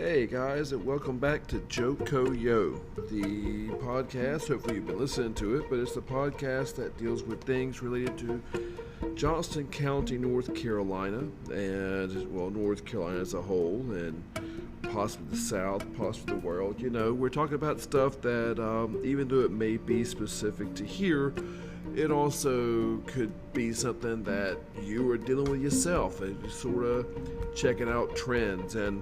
Hey guys, and welcome back to Joko Yo, the podcast. Hopefully you've been listening to it, but it's the podcast that deals with things related to Johnston County, North Carolina, and, well, North Carolina as a whole, and possibly the South, possibly the world. You know, we're talking about stuff that, even though it may be specific to here, it also could be something that you are dealing with yourself, and sort of checking out trends. And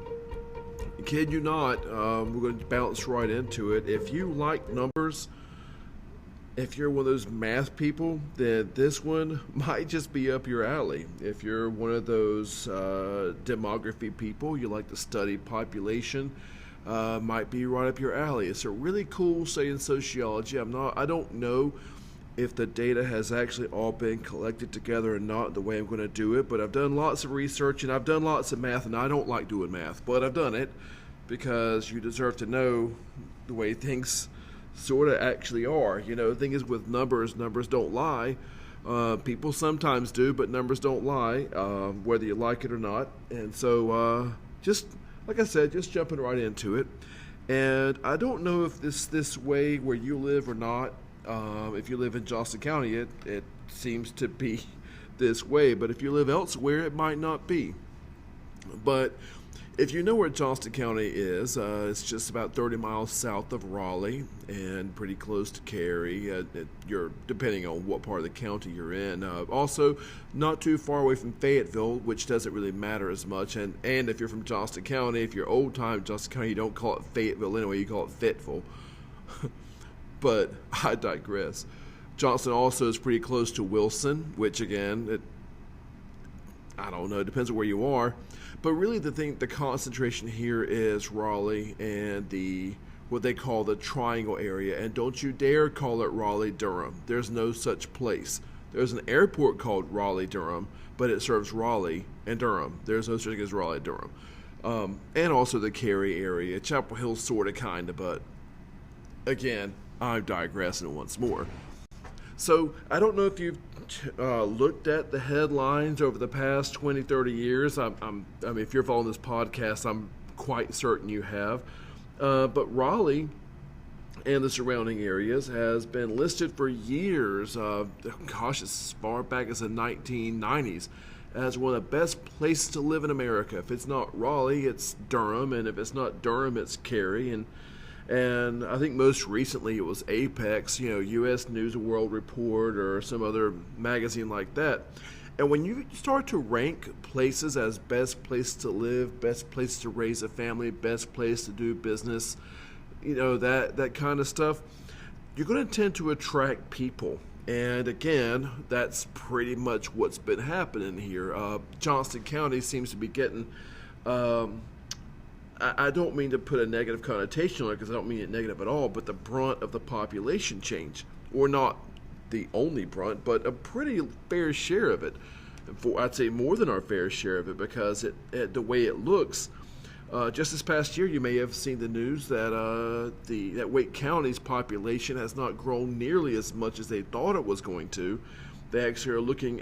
kid you not, we're going to bounce right into it. If you like numbers, if you're one of those math people, then this one might just be up your alley. If you're one of those demography people, you like to study population, might be right up your alley. It's a really cool study in sociology. I don't know if the data has actually all been collected together or not the way I'm going to do it, but I've done lots of research and I've done lots of math, and I don't like doing math, but I've done it because you deserve to know the way things sort of actually are. You know, the thing is with numbers don't lie. People sometimes do, but numbers don't lie, whether you like it or not. And so, just like I said, just jumping right into it. And I don't know if this way where you live or not. If you live in Johnston County, it seems to be this way, but if you live elsewhere, it might not be. But if you know where Johnston County is, it's just about 30 miles south of Raleigh and pretty close to Cary. You're depending on what part of the county you're in. Also, not too far away from Fayetteville, which doesn't really matter as much. And if you're from Johnston County, if you're old time Johnston County, you don't call it Fayetteville anyway, you call it Fayetteville. But I digress. Johnston also is pretty close to Wilson, which again, I don't know, it depends on where you are. But really the concentration here is Raleigh and what they call the Triangle area. And don't you dare call it Raleigh-Durham. There's no such place. There's an airport called Raleigh-Durham, but it serves Raleigh and Durham. There's no such thing as Raleigh-Durham. And also the Cary area. Chapel Hill sort of, kind of, but again, I'm digressing once more. So I don't know if you've looked at the headlines over the past 20, 30 years. I mean, if you're following this podcast, I'm quite certain you have. But Raleigh and the surrounding areas has been listed for years, as far back as the 1990s, as one of the best places to live in America. If it's not Raleigh, it's Durham, and if it's not Durham, it's Cary. And I think most recently it was Apex, U.S. News and World Report or some other magazine like that. And when you start to rank places as best place to live, best place to raise a family, best place to do business, that kind of stuff, you're going to tend to attract people. And again, that's pretty much what's been happening here. Johnston County seems to be getting... I don't mean to put a negative connotation on it because I don't mean it negative at all, but the brunt of the population change, or not the only brunt, but a pretty fair share of it. I'd say more than our fair share of it, because the way it looks, just this past year you may have seen the news that that Wake County's population has not grown nearly as much as they thought it was going to. They're actually looking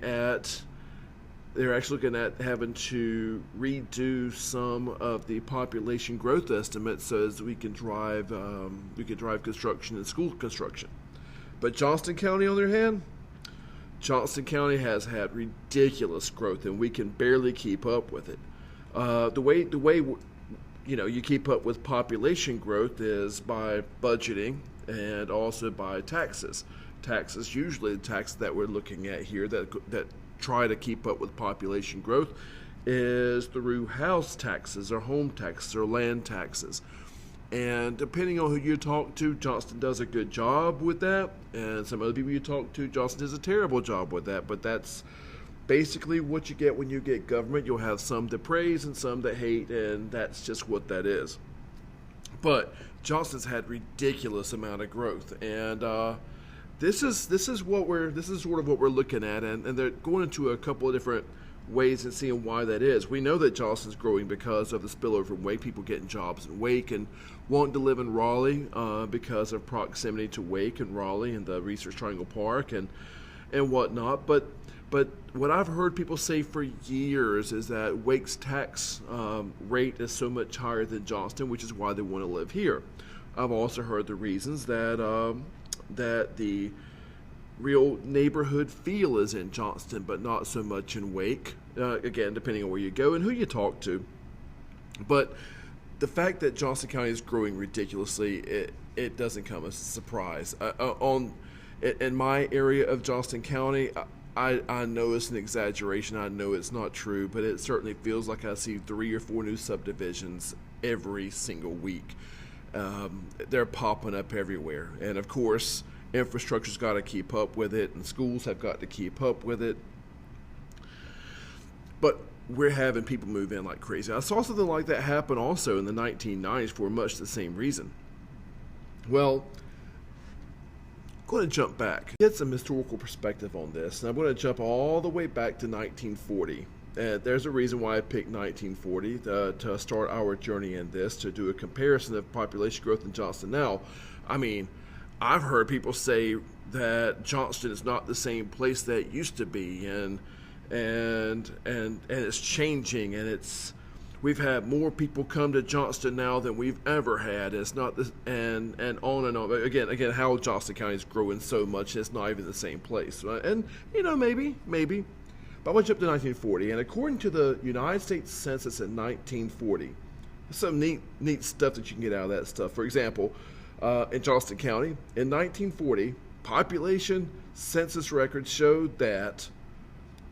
at having to redo some of the population growth estimates so as we can drive construction and school construction. But Johnston County, on the other hand, Johnston County has had ridiculous growth, and we can barely keep up with it. The way you keep up with population growth is by budgeting and also by taxes. Taxes, usually the taxes that we're looking at here that try to keep up with population growth, is through house taxes or home taxes or land taxes. And depending on who you talk to, Johnston does a good job with that, and some other people you talk to, Johnston does a terrible job with that. But that's basically what you get when you get government. You'll have some that praise and some that hate, and that's just what that is. But Johnston's had ridiculous amount of growth, and This is sort of what we're looking at, and they're going into a couple of different ways and seeing why that is. We know that Johnston's growing because of the spillover from Wake, people getting jobs in Wake and wanting to live in Raleigh because of proximity to Wake and Raleigh and the Research Triangle Park and whatnot. But But what I've heard people say for years is that Wake's tax rate is so much higher than Johnston, which is why they want to live here. I've also heard the reasons that the real neighborhood feel is in Johnston, but not so much in Wake. Again, depending on where you go and who you talk to. But the fact that Johnston County is growing ridiculously, it doesn't come as a surprise. In my area of Johnston County, I know it's an exaggeration. I know it's not true, but it certainly feels like I see 3 or 4 new subdivisions every single week. They're popping up everywhere. And of course, infrastructure's got to keep up with it, and schools have got to keep up with it. But we're having people move in like crazy. I saw something like that happen also in the 1990s for much the same reason. Well, I'm going to jump back, get some historical perspective on this, and I'm going to jump all the way back to 1940. There's a reason why I picked 1940 to start our journey in this, to do a comparison of population growth in Johnston now. I mean, I've heard people say that Johnston is not the same place that it used to be, and it's changing, and we've had more people come to Johnston now than we've ever had. It's not this, and on and on. Again, how Johnston County is growing so much, it's not even the same place. And maybe. But I went up to 1940, and according to the United States Census in 1940, there's some neat stuff that you can get out of that stuff. For example, in Johnston County, in 1940, population census records showed that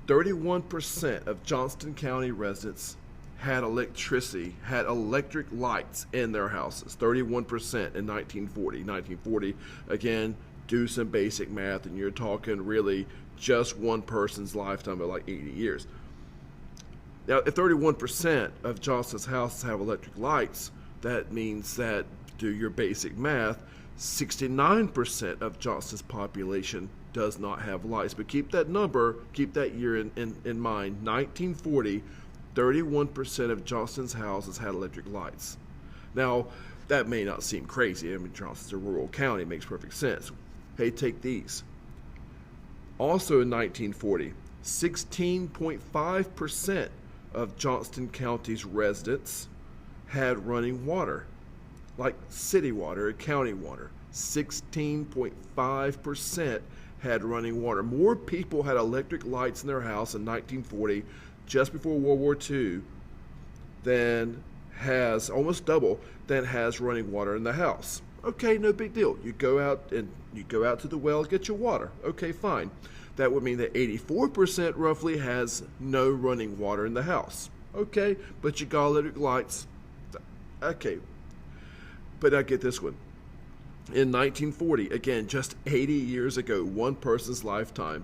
31% of Johnston County residents had electricity, had electric lights in their houses. 31% in 1940. 1940, again, do some basic math, and you're talking really just one person's lifetime of like 80 years. Now, if 31% of Johnston's houses have electric lights, that means that, do your basic math, 69% of Johnston's population does not have lights. But keep that number, keep that year in mind. 1940, 31% of Johnston's houses had electric lights. Now, that may not seem crazy. I mean, Johnston's a rural county. It makes perfect sense. Hey, take these. Also in 1940, 16.5% of Johnston County's residents had running water, like city water or county water. 16.5% had running water. More people had electric lights in their house in 1940, just before World War II, than has, almost double, than has running water in the house. Okay, no big deal. You go out to the well, get your water. Okay, fine. That would mean that 84% roughly has no running water in the house. Okay, but you got electric lights. Okay, but I get this one. In 1940, again, just 80 years ago, one person's lifetime,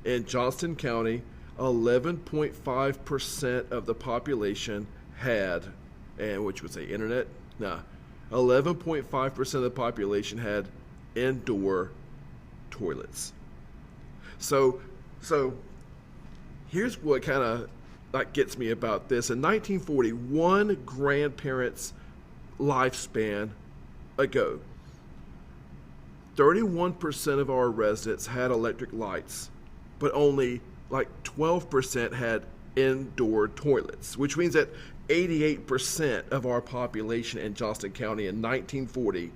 in Johnston County, 11.5% of the population had, and which would say internet? Nah. 11.5% of the population had indoor toilets. So here's what kind of like gets me about this. In 1940, one grandparent's lifespan ago, 31% of our residents had electric lights, but only like 12% had indoor toilets, which means that 88% of our population in Johnston County in 1940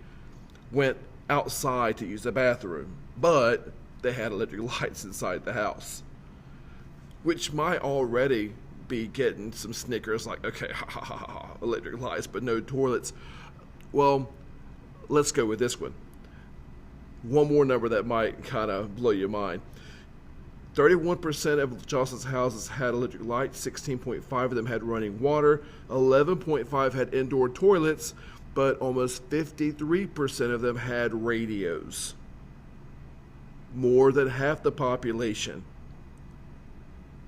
went outside to use the bathroom, but they had electric lights inside the house, which might already be getting some snickers like, okay, electric lights, but no toilets. Well, let's go with this one. One more number that might kind of blow your mind. 31% of Johnston's houses had electric lights, 16.5 of them had running water, 11.5 had indoor toilets, but almost 53% of them had radios. More than half the population.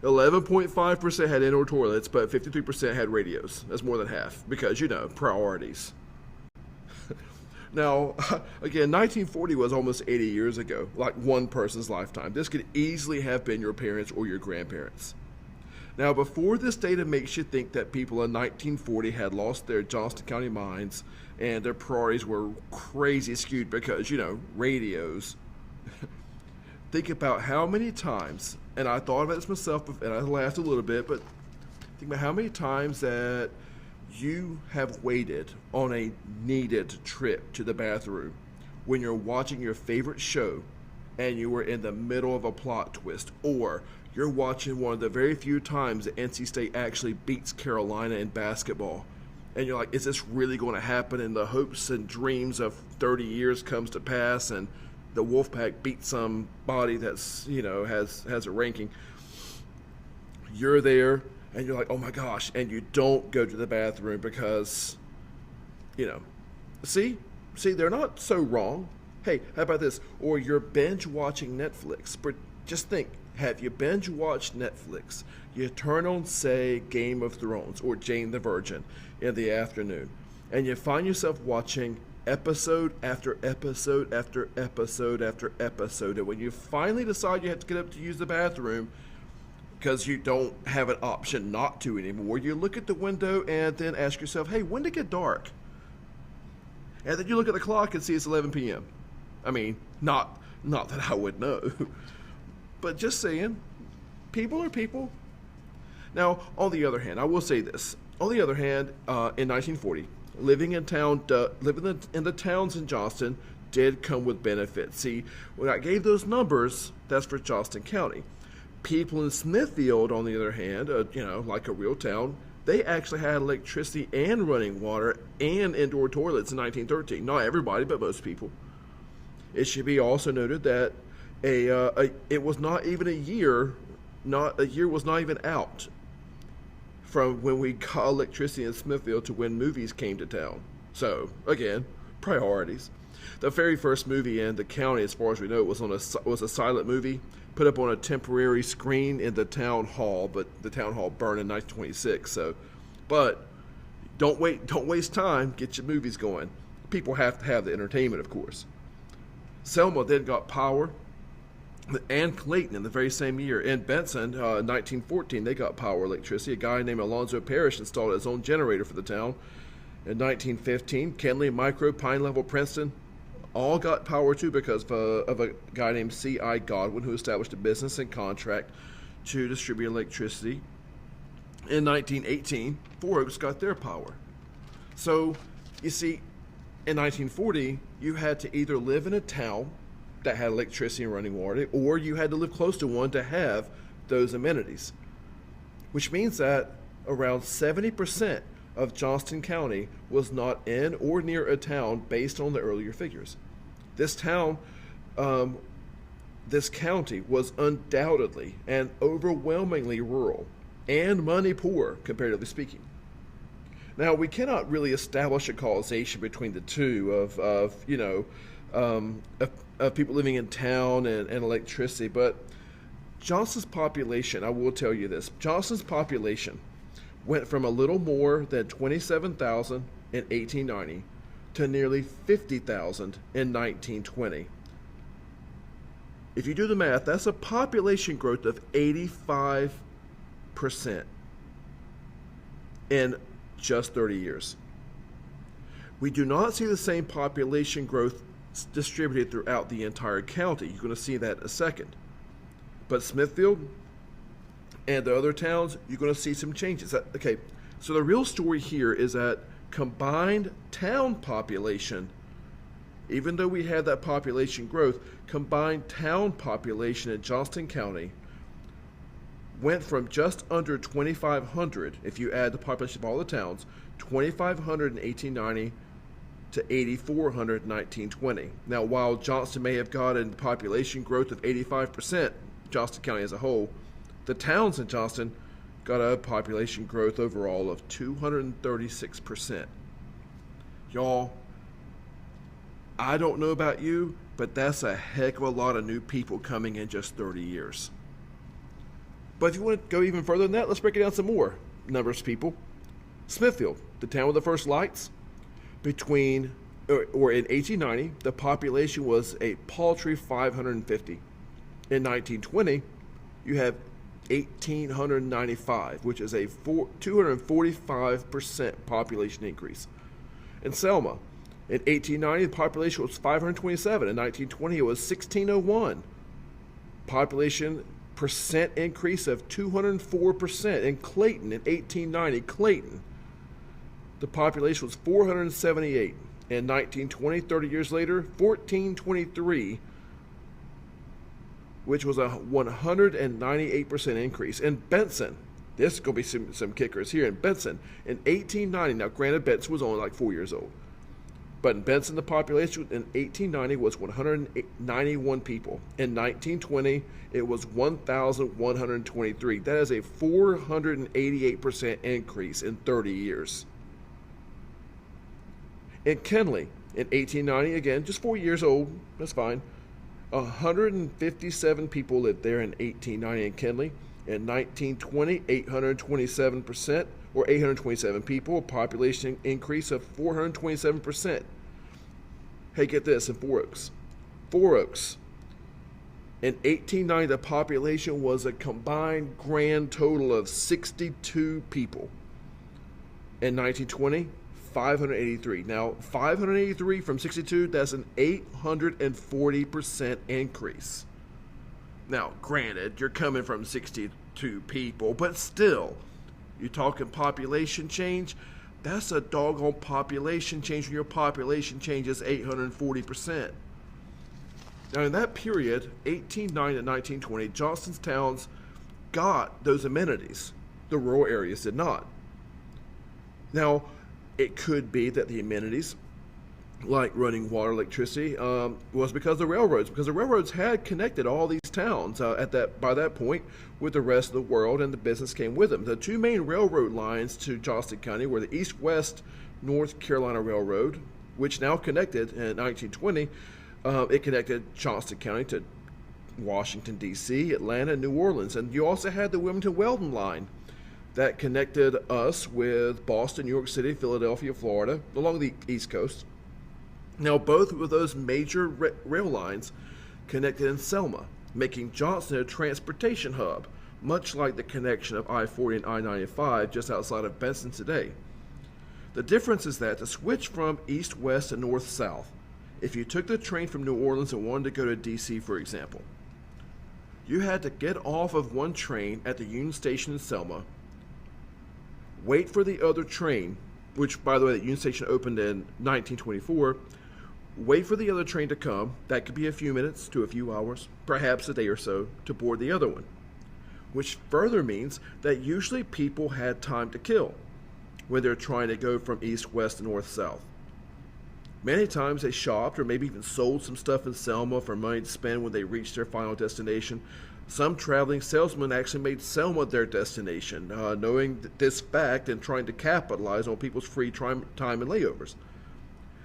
11.5% had indoor toilets, but 53% had radios. That's more than half, because, priorities. Now, again, 1940 was almost 80 years ago, like one person's lifetime. This could easily have been your parents or your grandparents. Now, before this data makes you think that people in 1940 had lost their Johnston County minds and their priorities were crazy skewed because, radios, think about how many times, and I thought about this myself, and I laughed a little bit, but think about how many times that you have waited on a needed trip to the bathroom when you're watching your favorite show and you were in the middle of a plot twist, or you're watching one of the very few times that NC State actually beats Carolina in basketball. And you're like, is this really going to happen? And the hopes and dreams of 30 years comes to pass, and the Wolfpack beats somebody that's, has a ranking. You're there, and you're like, oh my gosh, and you don't go to the bathroom because, see, they're not so wrong. Hey, how about this? Or you're binge watching Netflix. But just think, have you binge watched Netflix? You turn on, say, Game of Thrones or Jane the Virgin in the afternoon, and you find yourself watching episode after episode after episode after episode. And when you finally decide you have to get up to use the bathroom because you don't have an option not to anymore, you look at the window and then ask yourself, hey, when did it get dark? And then you look at the clock and see it's 11 p.m. I mean, not that I would know, but just saying, people are people. Now, on the other hand, I will say this. On the other hand, in 1940, living in the towns in Johnston did come with benefits. See, when I gave those numbers, that's for Johnston County. People in Smithfield, on the other hand, like a real town, they actually had electricity and running water and indoor toilets in 1913. Not everybody, but most people. It should be also noted that it was not even a year. A year was not even out from when we got electricity in Smithfield to when movies came to town. So again, priorities. The very first movie in the county, as far as we know, was a silent movie put up on a temporary screen in the town hall, but the town hall burned in 1926. But don't waste time. Get your movies going. People have to have the entertainment, of course. Selma then got power, and Clayton in the very same year. In Benson, 1914, they got power electricity. A guy named Alonzo Parrish installed his own generator for the town. In 1915, Kenley, Micro, Pine Level, Princeton, all got power too because of a guy named C.I. Godwin, who established a business and contract to distribute electricity. In 1918, Four Oaks got their power. So, you see, in 1940, you had to either live in a town that had electricity and running water, or you had to live close to one to have those amenities. Which means that around 70% of Johnston County was not in or near a town based on the earlier figures. This county was undoubtedly and overwhelmingly rural and money poor, comparatively speaking. Now, we cannot really establish a causation between the two of people living in town and electricity, but Johnston's population, I will tell you this, Johnston's population went from a little more than 27,000 in 1890 to nearly 50,000 in 1920. If you do the math, that's a population growth of 85% in just 30 years. We do not see the same population growth distributed throughout the entire county. You're going to see that in a second. But Smithfield and the other towns, you're going to see some changes. Okay, so the real story here is that combined town population, even though we had that population growth, combined town population in Johnston County went from just under 2,500, if you add the population of all the towns, 2,500 in 1890 to 8,400 in 1920. Now, while Johnston may have gotten population growth of 85%, Johnston County as a whole, the towns in Johnston got a population growth overall of 236%. Y'all, I don't know about you, but that's a heck of a lot of new people coming in just 30 years. But if you want to go even further than that, let's break it down some more numbers of people. Smithfield, the town with the first lights, in 1890, the population was a paltry 550. In 1920, you have 1,895, which is a 245% population increase. In Selma, in 1890, the population was 527. In 1920, it was 1,601. Population percent increase of 204%. In Clayton in 1890, Clayton, the population was 478. In 1920, 30 years later, 1423, which was a 198% increase. In Benson, this is going to be some kickers here. In Benson, in 1890, now granted Benson was only like 4 years old, but in Benson the population in 1890 was 191 people. In 1920, it was 1,123. That is a 488% increase in 30 years. In Kenly, in 1890, again, just 4 years old, that's fine, 157 people lived there in 1890 in Kenly. In 1920, 827%, or 827 people, a population increase of 427%. Hey, get this, in Four Oaks. Four Oaks, in 1890, the population was a combined grand total of 62 people. In 1920, 583. Now, 583 from 62, that's an 840% increase. Now, granted, you're coming from 62 people, but still, you're talking population change. That's a doggone population change when your population changes 840%. Now, in that period, 1890 to 1920, Johnston's towns got those amenities. The rural areas did not. Now, it could be that the amenities, like running water, electricity, was because of the railroads. Because the railroads had connected all these towns by that point with the rest of the world, and the business came with them. The two main railroad lines to Johnston County were the East-West North Carolina Railroad, which now connected in 1920. It connected Johnston County to Washington, D.C., Atlanta, and New Orleans. And you also had the Wilmington-Weldon line that connected us with Boston, New York City, Philadelphia, Florida, along the East Coast. Now, both of those major rail lines connected in Selma, making Johnston a transportation hub, much like the connection of I-40 and I-95 just outside of Benson today. The difference is that to switch from east-west to north-south, if you took the train from New Orleans and wanted to go to D.C., for example, you had to get off of one train at the Union Station in Selma, wait for the other train, which, by the way, the Union Station opened in 1924, wait for the other train to come. That could be a few minutes to a few hours, perhaps a day or so, to board the other one, which further means that usually people had time to kill when they're trying to go from east, west, to north, south. Many times they shopped or maybe even sold some stuff in Selma for money to spend when they reached their final destination. Some traveling salesmen actually made Selma their destination, knowing this fact and trying to capitalize on people's free time and layovers.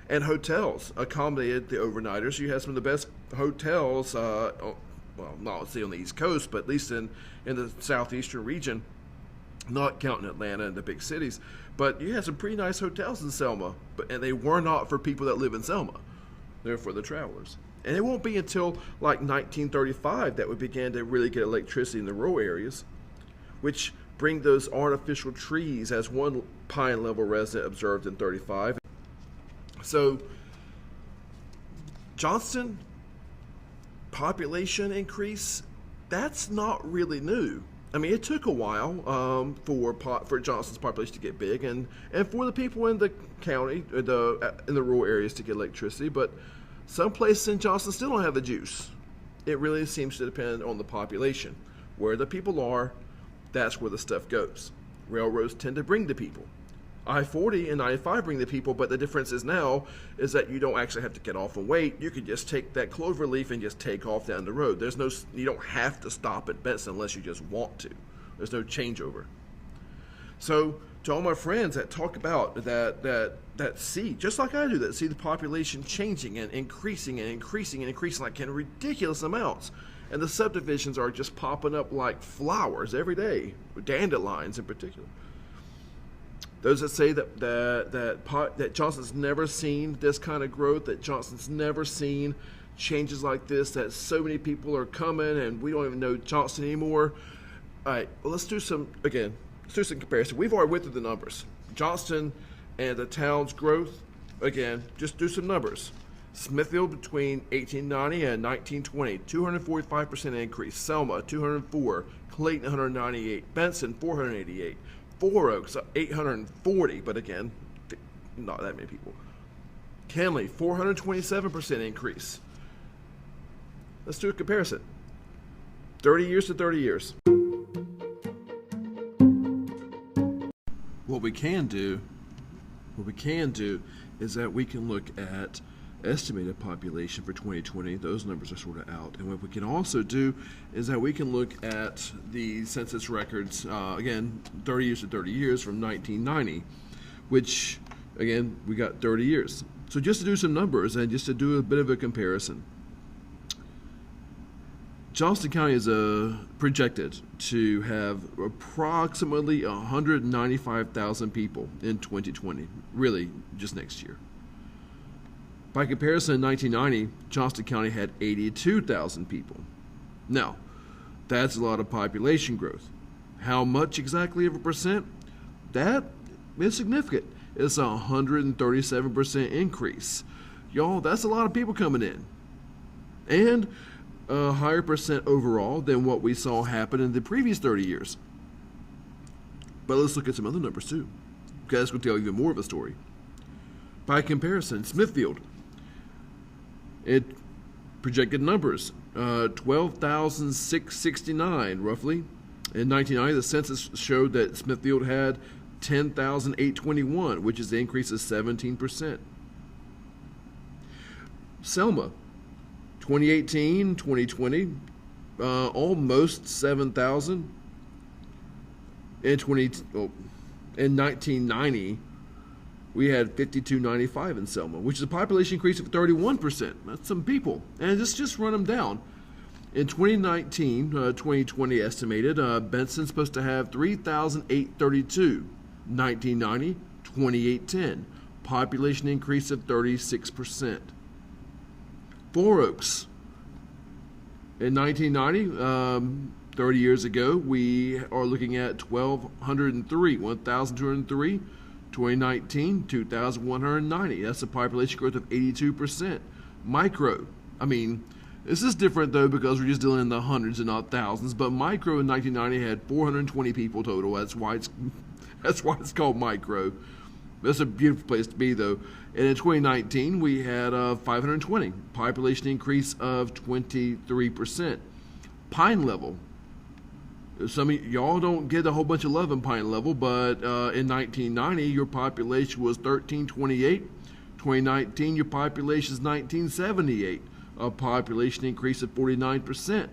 And hotels accommodated the overnighters. You had some of the best hotels, well, not say on the East Coast, but at least in the southeastern region, not counting Atlanta and the big cities. But you had some pretty nice hotels in Selma, and they were not for people that live in Selma. They're for the travelers. And it won't be until like 1935 that we began to really get electricity in the rural areas, which bring those artificial trees, as one Pine Level resident observed in 35. So, Johnston, population increase, that's not really new. I mean, it took a while for Johnston's population to get big, and for the people in the county, in the rural areas, to get electricity, but some places in Johnston still don't have the juice. It really seems to depend on the population. Where the people are, that's where the stuff goes. Railroads tend to bring the people. I-40 and I-5 bring the people, but the difference is now is that you don't actually have to get off and wait. You can just take that clover leaf and just take off down the road. You don't have to stop at Benson unless you just want to. There's no changeover. So to all my friends that talk about that see, just like I do, that see the population changing and increasing and increasing and increasing like in ridiculous amounts, and the subdivisions are just popping up like flowers every day, dandelions in particular. Those that say that Johnston's never seen this kind of growth, that Johnston's never seen changes like this, that so many people are coming and we don't even know Johnston anymore. All right, well, let's do some comparison. We've already went through the numbers. Johnston and the town's growth, again, just do some numbers. Smithfield between 1890 and 1920, 245% increase. Selma, 204. Clayton, 198. Benson, 488. Four Oaks, 840, but again, not that many people. Kenly, 427% increase. Let's do a comparison. 30 years to 30 years. What we can do is that we can look at estimated population for 2020. Those numbers are sort of out. And what we can also do is that we can look at the census records, again, 30 years to 30 years from 1990, which, again, we got 30 years. So just to do some numbers and just to do a bit of a comparison, Johnston County is projected to have approximately 195,000 people in 2020, really just next year. By comparison, in 1990, Johnston County had 82,000 people. Now, that's a lot of population growth. How much exactly of a percent? That is significant. It's a 137% increase. Y'all, that's a lot of people coming in. And a higher percent overall than what we saw happen in the previous 30 years. But let's look at some other numbers too, because that's going to tell even more of a story. By comparison, Smithfield, it projected numbers, 12,669 roughly. In 1990, the census showed that Smithfield had 10,821, which is an increase of 17%. Selma, 2018, 2020, almost 7,000. In 1990, we had 5,295 in Selma, which is a population increase of 31%. That's some people. And just run them down. In 2019, 2020 estimated, Benson's supposed to have 3,832. 1990, 2810. Population increase of 36%. Four Oaks, in 1990, 30 years ago, we are looking at 1,203. 2019, 2,190. That's a population growth of 82%. Micro, this is different though because we're just dealing in the hundreds and not thousands. But Micro in 1990 had 420 people total. That's why it's called Micro. That's a beautiful place to be though. And in 2019, we had 520. Population increase of 23%. Pine Level. Some of y'all don't get a whole bunch of love in Pine Level, but in 1990, your population was 1,328. 2019, your population is 1,978, a population increase of 49%.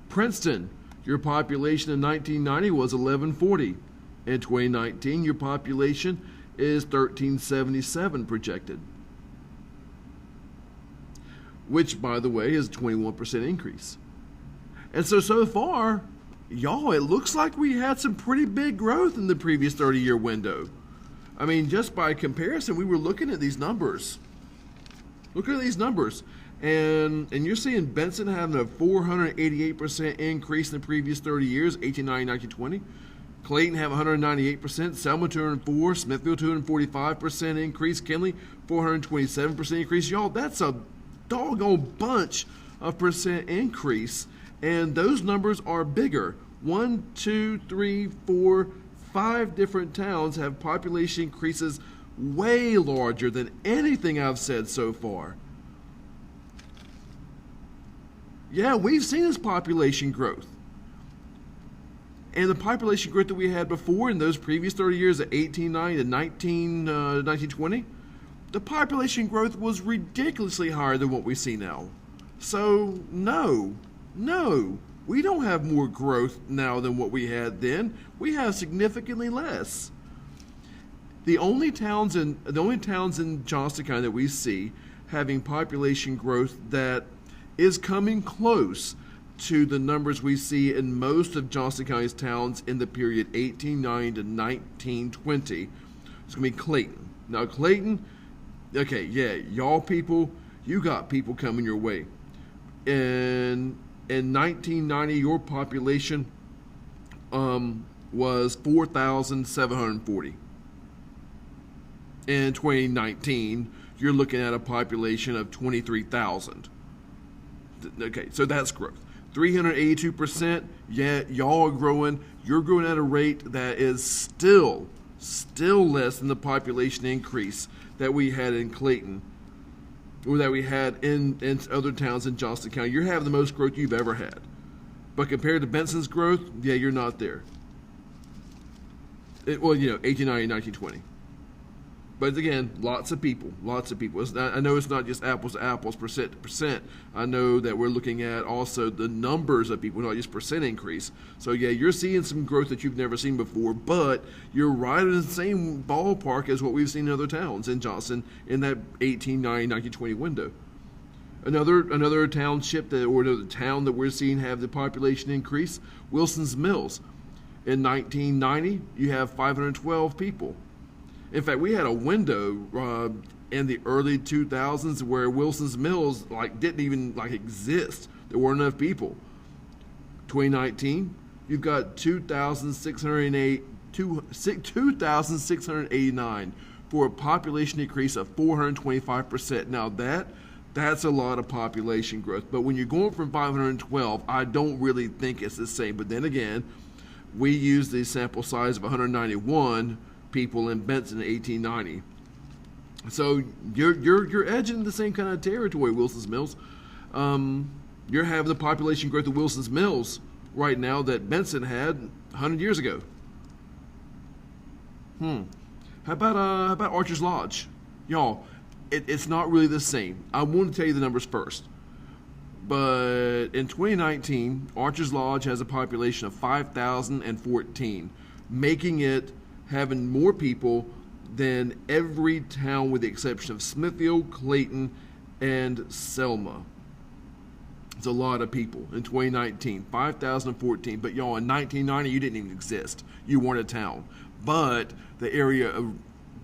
Princeton, your population in 1990 was 1,140. In 2019, your population is 1,377 projected, which, by the way, is a 21% increase. And so far, y'all, it looks like we had some pretty big growth in the previous 30-year window. Just by comparison, we were looking at these numbers. Look at these numbers. And you're seeing Benson having a 488% increase in the previous 30 years, 1890, 1920. Clayton have 198%, Selma 204, Smithfield 245% increase, Kenly 427% increase. Y'all, that's a doggone bunch of percent increase. And those numbers are bigger. 1, 2, 3, 4, 5 different towns have population increases way larger than anything I've said so far. Yeah, we've seen this population growth. And the population growth that we had before in those previous 30 years at 1890 to 1920, the population growth was ridiculously higher than what we see now. So, no, we don't have more growth now than what we had then. We have significantly less. The only towns in Johnston County that we see having population growth that is coming close to the numbers we see in most of Johnston County's towns in the period 1890 to 1920, it's going to be Clayton. Now, Clayton, okay, yeah, y'all people, you got people coming your way. In 1990, your population was 4,740. In 2019, you're looking at a population of 23,000. Okay, so that's growth. 382%, yeah, y'all are growing. You're growing at a rate that is still less than the population increase that we had in Clayton, or that we had in other towns in Johnston County. You're having the most growth you've ever had. But compared to Benson's growth, yeah, you're not there. 1890, 1920. But again, lots of people. I know it's not just apples to apples, percent to percent. I know that we're looking at also the numbers of people, not just percent increase. So yeah, you're seeing some growth that you've never seen before, but you're right in the same ballpark as what we've seen in other towns in Johnston in that 1890, 1920 window. Another township or another town that we're seeing have the population increase, Wilson's Mills. In 1990, you have 512 people. In fact, we had a window in the early 2000s where Wilson's Mills didn't even exist. There weren't enough people. 2019, you've got 2,689 for a population increase of 425%. Now that's a lot of population growth. But when you're going from 512, I don't really think it's the same. But then again, we use the sample size of 191 people in Benson in 1890. So you're edging the same kind of territory, Wilson's Mills. You're having the population growth of Wilson's Mills right now that Benson had 100 years ago. How about Archer's Lodge? Y'all, it's not really the same. I want to tell you the numbers first. But in 2019, Archer's Lodge has a population of 5,014, making it having more people than every town with the exception of Smithfield, Clayton, and Selma. It's a lot of people in 2019, 5,014. But y'all, in 1990, you didn't even exist. You weren't a town. But the area of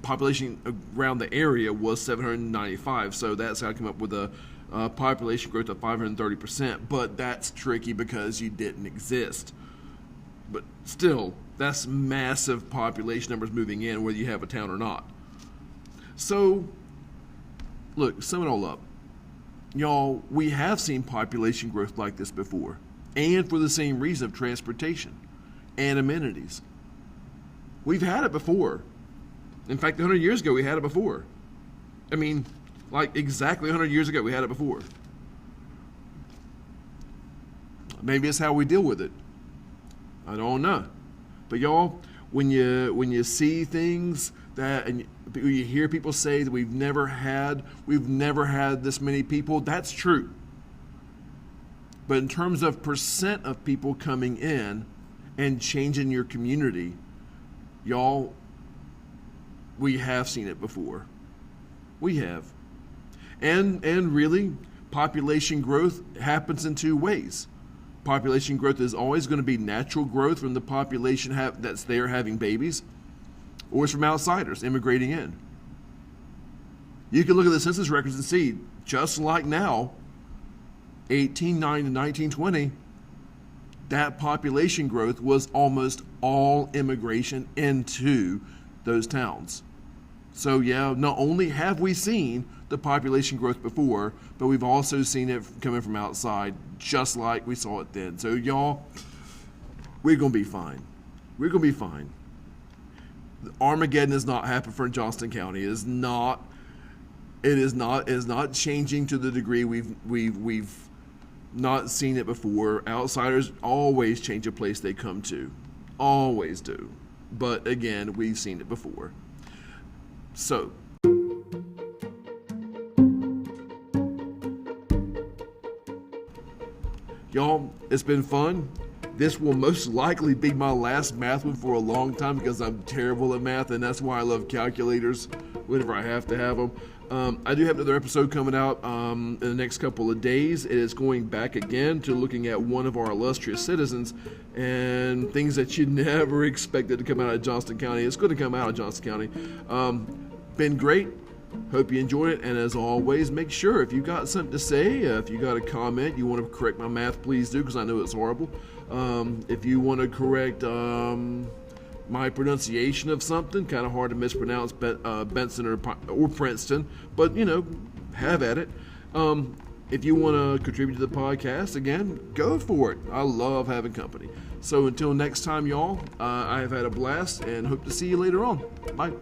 population around the area was 795. So that's how I came up with a population growth of 530%. But that's tricky because you didn't exist. But still, that's massive population numbers moving in, whether you have a town or not. So, look, sum it all up. Y'all, we have seen population growth like this before, and for the same reason of transportation and amenities. We've had it before. In fact, 100 years ago, we had it before. I mean, exactly 100 years ago, we had it before. Maybe it's how we deal with it. I don't know. But y'all, when you see things and you hear people say that we've never had this many people, that's true. But in terms of percent of people coming in and changing your community, y'all, we have seen it before. We have. And really, population growth happens in two ways. Population growth is always going to be natural growth from the population that's there having babies, or it's from outsiders immigrating in. You can look at the census records and see, just like now, 1890 to 1920, that population growth was almost all immigration into those towns. So yeah, not only have we seen the population growth before, but we've also seen it coming from outside, just like we saw it then. So y'all, we're going to be fine. We're going to be fine. Armageddon is not happening for Johnston County. It is not changing to the degree we've not seen it before. Outsiders always change a place they come to. Always do. But again, we've seen it before. So, y'all, it's been fun. This will most likely be my last math one for a long time because I'm terrible at math, and that's why I love calculators whenever I have to have them. I do have another episode coming out in the next couple of days. It is going back again to looking at one of our illustrious citizens and things that you never expected to come out of Johnston County. It's going to come out of Johnston County. Been great. Hope you enjoyed it. And as always, make sure if you got something to say, if you got a comment, you want to correct my math, please do, because I know it's horrible. If you want to correct my pronunciation of something. Kind of hard to mispronounce Benson or Princeton, but have at it. If you want to contribute to the podcast, again, go for it. I love having company. So until next time, y'all, I have had a blast and hope to see you later on. Bye.